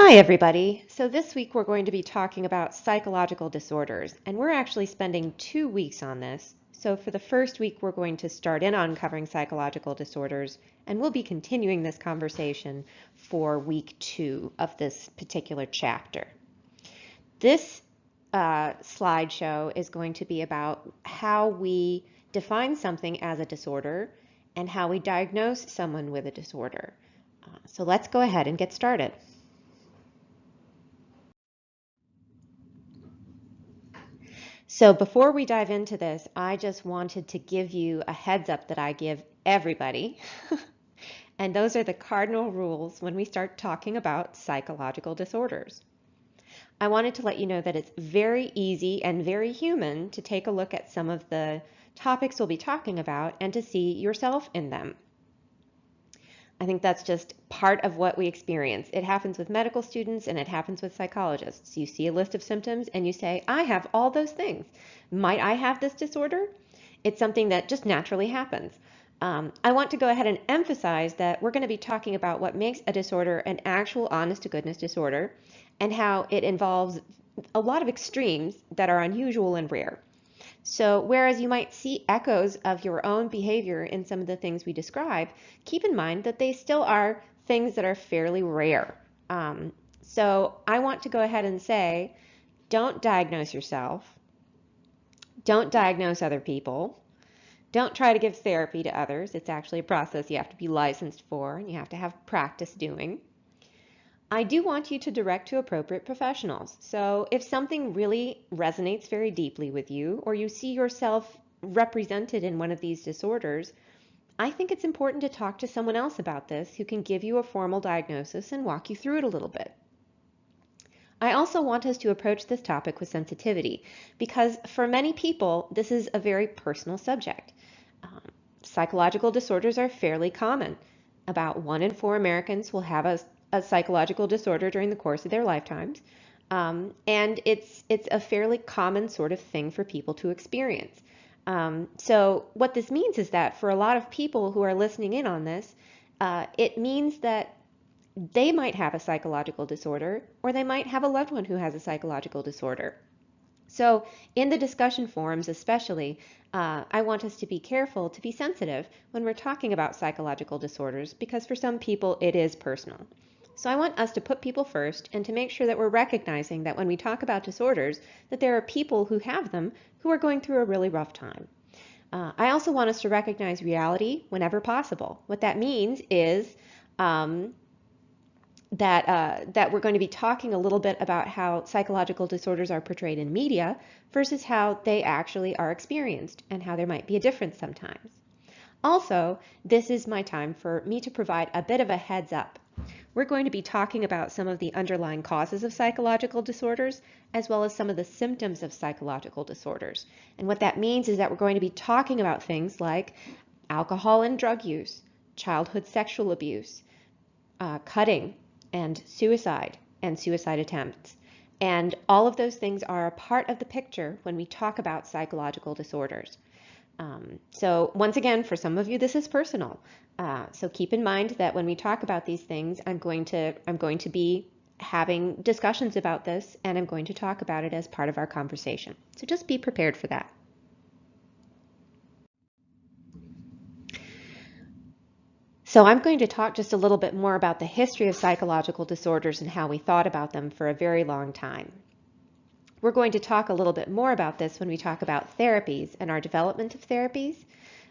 Hi, everybody. So this week we're going to be talking about psychological disorders, and we're actually spending 2 weeks on this. So for the first week, we're going to start in on covering psychological disorders, and we'll be continuing this conversation for week 2 of this particular chapter. This slideshow is going to be about how we define something as a disorder and how we diagnose someone with a disorder. So let's go ahead and get started. So before we dive into this, I just wanted to give you a heads up that I give everybody. And those are the cardinal rules when we start talking about psychological disorders. I wanted to let you know that it's very easy and very human to take a look at some of the topics we'll be talking about and to see yourself in them. I think that's just part of what we experience. It happens with medical students and it happens with psychologists. You see a list of symptoms and you say, I have all those things. Might I have this disorder? It's something that just naturally happens. I want to go ahead and emphasize that we're going to be talking about what makes a disorder an actual honest to goodness disorder and how it involves a lot of extremes that are unusual and rare. So whereas you might see echoes of your own behavior in some of the things we describe, keep in mind that they still are things that are fairly rare. So I want to go ahead and say, don't diagnose yourself. Don't diagnose other people. Don't try to give therapy to others. It's actually a process you have to be licensed for and you have to have practice doing. I do want you to direct to appropriate professionals. So if something really resonates very deeply with you, or you see yourself represented in one of these disorders, I think it's important to talk to someone else about this who can give you a formal diagnosis and walk you through it a little bit. I also want us to approach this topic with sensitivity because for many people, this is a very personal subject. Psychological disorders are fairly common. About 1 in 4 Americans will have a psychological disorder during the course of their lifetimes. And it's a fairly common sort of thing for people to experience. So what this means is that for a lot of people who are listening in on this, it means that they might have a psychological disorder, or they might have a loved one who has a psychological disorder. So in the discussion forums especially, I want us to be careful, to be sensitive when we're talking about psychological disorders, because for some people it is personal. So I want us to put people first and to make sure that we're recognizing that when we talk about disorders, that there are people who have them who are going through a really rough time. I also want us to recognize reality whenever possible. What that means is that we're going to be talking a little bit about how psychological disorders are portrayed in media versus how they actually are experienced and how there might be a difference sometimes. Also, this is my time for me to provide a bit of a heads up. We're going to be talking about some of the underlying causes of psychological disorders, as well as some of the symptoms of psychological disorders. And what that means is that we're going to be talking about things like alcohol and drug use, childhood sexual abuse, cutting, and suicide attempts. And all of those things are a part of the picture when we talk about psychological disorders. So once again, for some of you, this is personal. So keep in mind that when we talk about these things, I'm going to be having discussions about this, and I'm going to talk about it as part of our conversation. So just be prepared for that. So I'm going to talk just a little bit more about the history of psychological disorders and how we thought about them for a very long time. We're going to talk a little bit more about this when we talk about therapies and our development of therapies.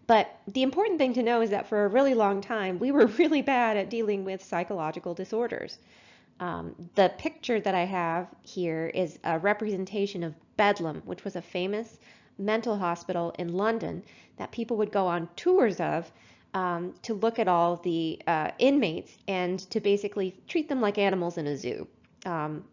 But the important thing to know is that for a really long time, we were really bad at dealing with psychological disorders. The picture that I have here is a representation of Bedlam, which was a famous mental hospital in London that people would go on tours of to look at all the inmates and to basically treat them like animals in a zoo,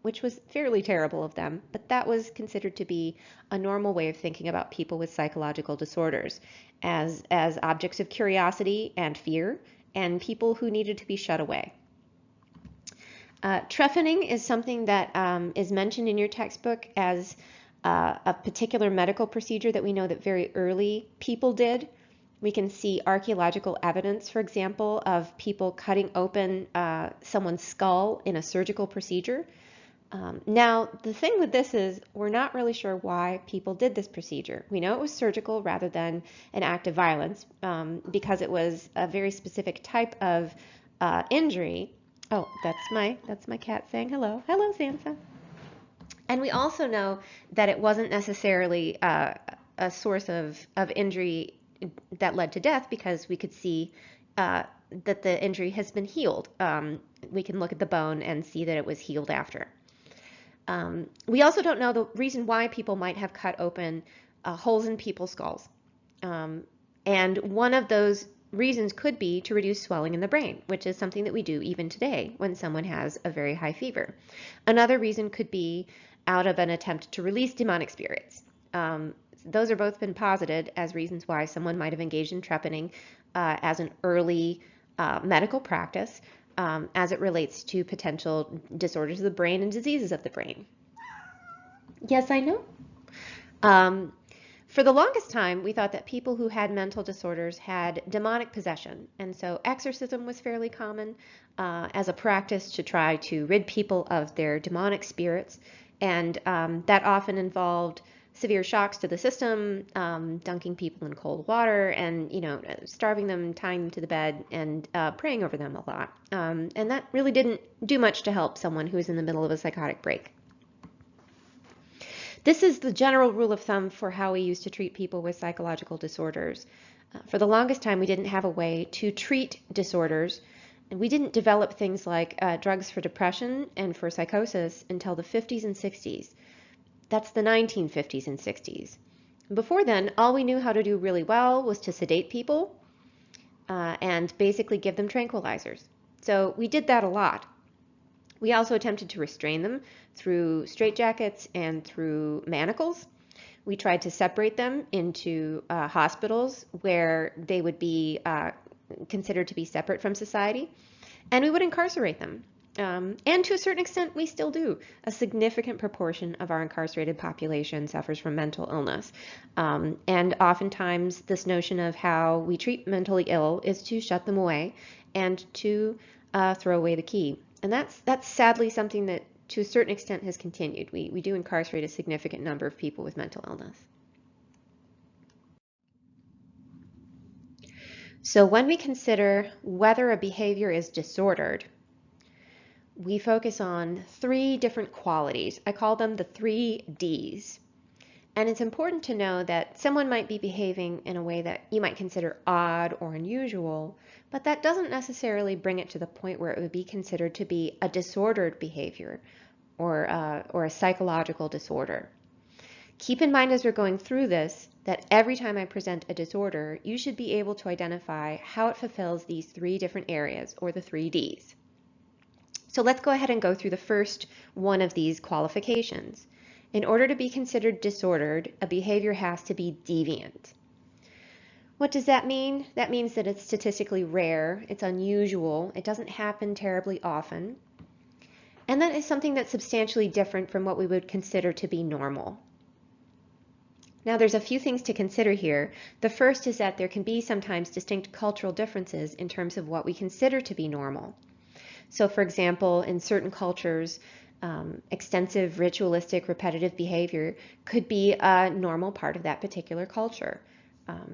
which was fairly terrible of them. But that was considered to be a normal way of thinking about people with psychological disorders as objects of curiosity and fear and people who needed to be shut away. Trephining is something that is mentioned in your textbook as a particular medical procedure that we know that very early people did We can see archaeological evidence, for example, of people cutting open someone's skull in a surgical procedure. Now, the thing with this is we're not really sure why people did this procedure. We know it was surgical rather than an act of violence because it was a very specific type of injury. Oh, that's my cat saying hello. Hello, Sansa. And we also know that it wasn't necessarily a source of injury that led to death because we could see that the injury has been healed. We can look at the bone and see that it was healed after. We also don't know the reason why people might have cut open holes in people's skulls. And one of those reasons could be to reduce swelling in the brain, which is something that we do even today when someone has a very high fever. Another reason could be out of an attempt to release demonic spirits. Those are both been posited as reasons why someone might have engaged in trepiding as an early medical practice as it relates to potential disorders of the brain and diseases of the brain. Yes, I know. For the longest time, we thought that people who had mental disorders had demonic possession, and so exorcism was fairly common as a practice to try to rid people of their demonic spirits, and that often involved severe shocks to the system, dunking people in cold water, and starving them, tying them to the bed, and praying over them a lot. And that really didn't do much to help someone who was in the middle of a psychotic break. This is the general rule of thumb for how we used to treat people with psychological disorders. For the longest time, we didn't have a way to treat disorders, and we didn't develop things like drugs for depression and for psychosis until the 50s and 60s. That's the 1950s and 60s. Before then, all we knew how to do really well was to sedate people and basically give them tranquilizers. So we did that a lot. We also attempted to restrain them through straitjackets and through manacles. We tried to separate them into hospitals where they would be considered to be separate from society, and we would incarcerate them. And to a certain extent, we still do. A significant proportion of our incarcerated population suffers from mental illness. And oftentimes, this notion of how we treat mentally ill is to shut them away and to throw away the key. And that's sadly something that to a certain extent has continued. We do incarcerate a significant number of people with mental illness. So when we consider whether a behavior is disordered, we focus on 3 different qualities. I call them the 3 Ds. And it's important to know that someone might be behaving in a way that you might consider odd or unusual, but that doesn't necessarily bring it to the point where it would be considered to be a disordered behavior or a psychological disorder. Keep in mind as we're going through this that every time I present a disorder, you should be able to identify how it fulfills these 3 different areas, or the 3 Ds. So let's go ahead and go through the first one of these qualifications. In order to be considered disordered, a behavior has to be deviant. What does that mean? That means that it's statistically rare, it's unusual, it doesn't happen terribly often, and that is something that's substantially different from what we would consider to be normal. Now there's a few things to consider here. The first is that there can be sometimes distinct cultural differences in terms of what we consider to be normal. So for example, in certain cultures, extensive ritualistic repetitive behavior could be a normal part of that particular culture.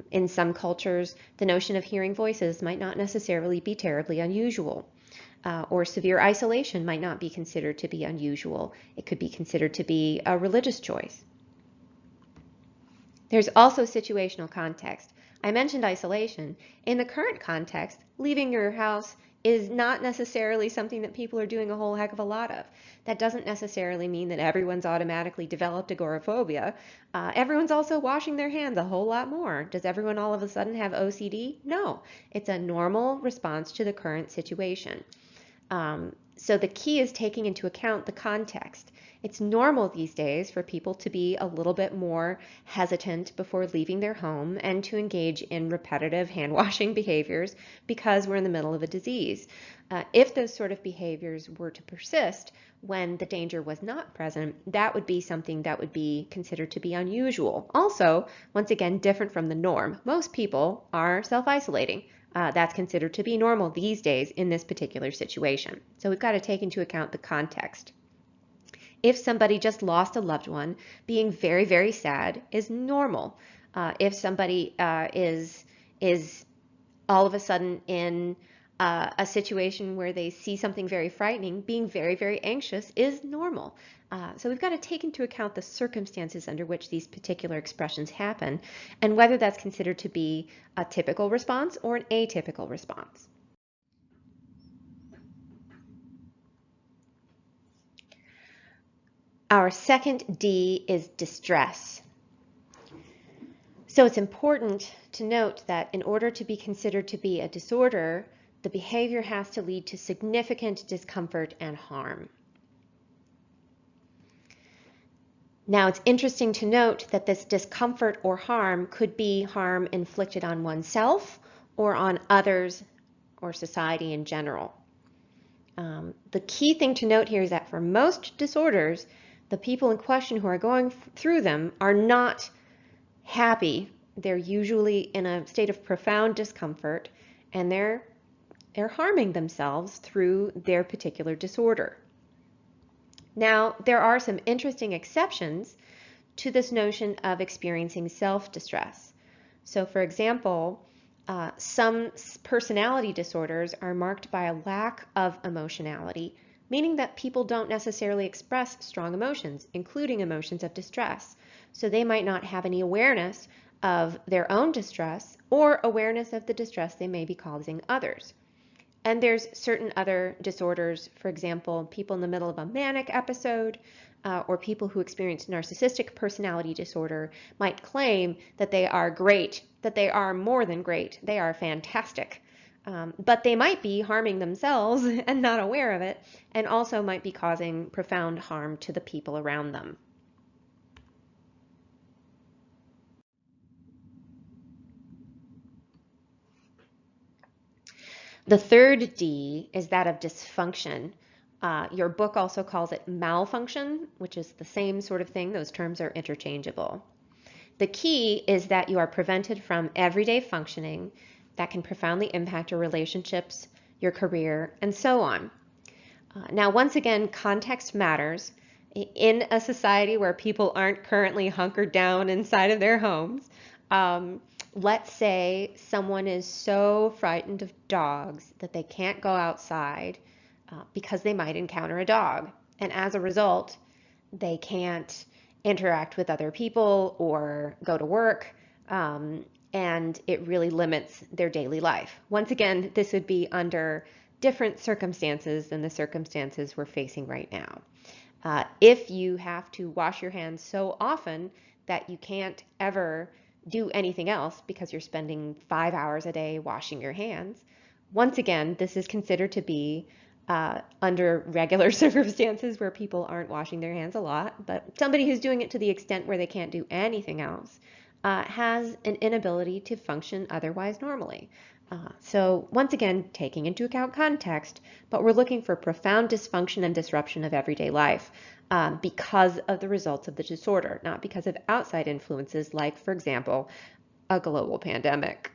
In some cultures, the notion of hearing voices might not necessarily be terribly unusual, or severe isolation might not be considered to be unusual. It could be considered to be a religious choice. There's also situational context. I mentioned isolation. In the current context, leaving your house is not necessarily something that people are doing a whole heck of a lot of. That doesn't necessarily mean that everyone's automatically developed agoraphobia. Everyone's also washing their hands a whole lot more. Does everyone all of a sudden have OCD? No. It's a normal response to the current situation. So the key is taking into account the context. It's normal these days for people to be a little bit more hesitant before leaving their home and to engage in repetitive hand washing behaviors because we're in the middle of a disease. If those sort of behaviors were to persist when the danger was not present, that would be something that would be considered to be unusual. Also, once again, different from the norm. Most people are self-isolating. That's considered to be normal these days in this particular situation. So we've got to take into account the context. If somebody just lost a loved one, being very, very sad is normal. If somebody is all of a sudden in a situation where they see something very frightening, being very, very anxious is normal. So we've got to take into account the circumstances under which these particular expressions happen and whether that's considered to be a typical response or an atypical response. Our second D is distress. So it's important to note that in order to be considered to be a disorder, the behavior has to lead to significant discomfort and harm. Now, it's interesting to note that this discomfort or harm could be harm inflicted on oneself or on others or society in general. The key thing to note here is that for most disorders, the people in question who are going through them are not happy. They're usually in a state of profound discomfort, and they're harming themselves through their particular disorder. Now, there are some interesting exceptions to this notion of experiencing self-distress. So, for example, some personality disorders are marked by a lack of emotionality, meaning that people don't necessarily express strong emotions, including emotions of distress. So they might not have any awareness of their own distress or awareness of the distress they may be causing others. And there's certain other disorders, for example, people in the middle of a manic episode or people who experience narcissistic personality disorder might claim that they are great, that they are more than great, they are fantastic. But they might be harming themselves and not aware of it, and also might be causing profound harm to the people around them. The third D is that of dysfunction. Your book also calls it malfunction, which is the same sort of thing. Those terms are interchangeable. The key is that you are prevented from everyday functioning that can profoundly impact your relationships, your career, and so on. Now, once again, context matters. In a society where people aren't currently hunkered down inside of their homes, let's say someone is so frightened of dogs that they can't go outside because they might encounter a dog. And as a result, they can't interact with other people or go to work, and it really limits their daily life. Once again, this would be under different circumstances than the circumstances we're facing right now. If you have to wash your hands so often that you can't ever do anything else because you're spending 5 hours a day washing your hands, once again, this is considered to be under regular circumstances where people aren't washing their hands a lot, but somebody who's doing it to the extent where they can't do anything else has an inability to function otherwise normally. So once again, taking into account context, but we're looking for profound dysfunction and disruption of everyday life because of the results of the disorder, not because of outside influences like, for example, a global pandemic.